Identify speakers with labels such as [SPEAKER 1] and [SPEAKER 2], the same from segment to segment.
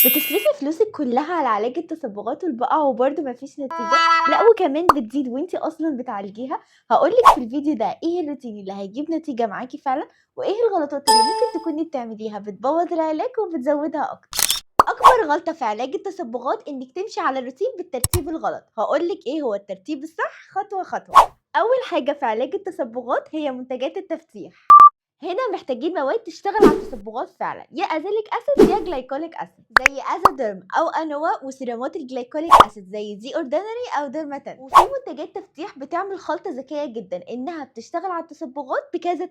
[SPEAKER 1] بتصرفي فلوسِك كلّها على علاج التصبغات والبقع وبرضه ما فيش نتيجة؟ لأ وكمان بتزيد وأنتِ أصلًا بتعالجيها؟ هاقول لِك في الفيديو ده إيه الروتين اللي هيجيب نتيجة معاكِ فعلًا، وإيه الغلطات اللي ممكن تكوني بتعمليها بتبوظ العلاج وبتزودها أكتر. أكبر غلطة في علاج التصبغات إنِّك تمشي على الروتين بالترتيب الغلط، هاقول لِك إيه هو الترتيب الصح خطوة خطوة. أول حاجة في علاج التصبغات هي منتجات التفتيح. هنا محتاجين مواد تشتغل على التصبغات فعلًا، يا أزيليك أسيد يا جلايكوليك أسيد، زي أزوديرم أو أنوا وسيرامات الجلايكوليك أسيد زي زي أوردينري أو ديرماتين. وفي منتجات تفتيح بتعمل خلطة ذكية جدًا إنها بتشتغل على التصبغات بكذا اتجاه،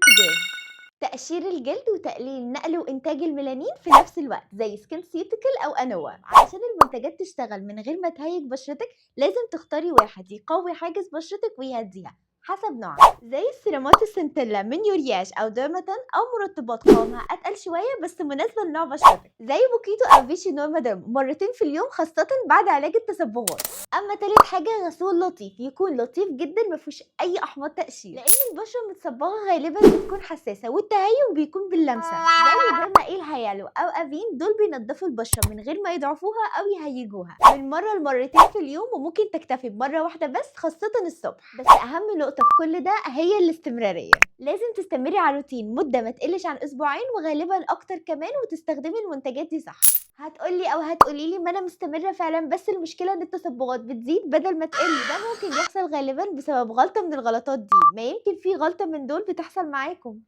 [SPEAKER 1] تقشير الجلد وتقليل نقل وإنتاج الميلانين في نفس الوقت زي سكين سيوتيكال أو أنوا. علشان المنتجات تشتغل من غير ما تهيج بشرتك لازم تختاري واحد يقوي حاجز بشرتك ويهديها حسب نوعها، زي السيرامات السنتيلا من يورياش أو ديرماتين، أو مرطبات قوامها أتقل شوية بس مناسبة لنوع بشرتك زي بوكيتو أو فيشي نورماديرم مرتين في اليوم خاصة بعد علاج التصبغات. أما تالت حاجة غسول لطيف يكون لطيف جدا مفيهوش أي أحماض تقشير، لأن البشرة المتصبغة غالبا بتكون حساسة والتهيج بيكون باللمسة، زي ديرما إيل هيالو أو أفين. دول بينضفوا البشرة من غير ما يضعفوها أو يهيجوها من مرة لمرتين في اليوم، وممكن تكتفي بمرة واحدة بس خاصة الصبح. بس أهم نقطة في كل ده هي الاستمرارية، لازم تستمري على الروتين مدة ما تقلش عن أسبوعين وغالبا أكتر كمان، وتستخدمي المنتجات دي صح. هتقولي أو هتقوليلي ما أنا مستمرة فعلا بس المشكلة إن التصبغات بتزيد بدل ما تقل. ده ممكن يحصل غالبا بسبب غلطة من الغلطات دي، ما يمكن في غلطة من دول بتحصل معاكم.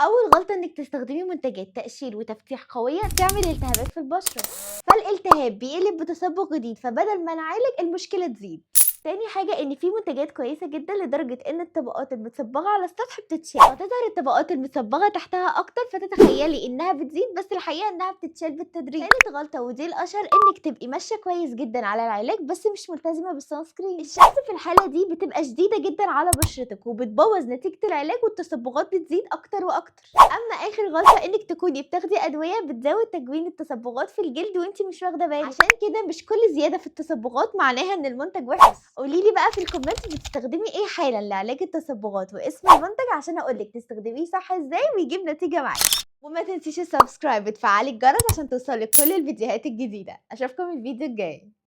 [SPEAKER 1] أول غلطة إنِك تستخدمي منتجات تقشير وتفتيح قوية تعمل التهابات في البشرة، فالالتهاب بيقلب بتصبغ جديد فبدل ما نعالج المشكلة تزيد. تاني حاجة إن في منتجات كويسة جدا لدرجة إن الطبقات المتصبغة على السطح بتتشال فتظهر الطبقات المتصبغة تحتها أكتر، فتتخيلي إنها بتزيد بس الحقيقة إنها بتتشال بالتدريج. تالت غلطة ودي الأشهر إنك تبقي ماشية كويس جدا على العلاج بس مش ملتزمة بالسان سكرين. الشمس في الحالة دي بتبقى شديدة جدا على بشرتك وبتبوظ نتيجة العلاج والتصبغات بتزيد أكتر وأكتر. أما آخر غلطة إنك تكوني بتاخدي أدوية بتزود تكوين التصبغات في الجلد وأنتِ مش واخدة بالك، عشان كده مش كل زيادة في التصبغات معناها إن المنتج وحش. قولي لي بقى في الكومنت بتستخدمي إيه حالًا لعلاج التصبغات واسم المنتج عشان أقول لِك تستخدميه صح إزاي ويجيب نتيجة معاكِ. وما تنسيش السبسكرايب وتفعلي الجرس عشان توصلك كل الفيديوهات الجديدة. أشوفكم الفيديو الجاي.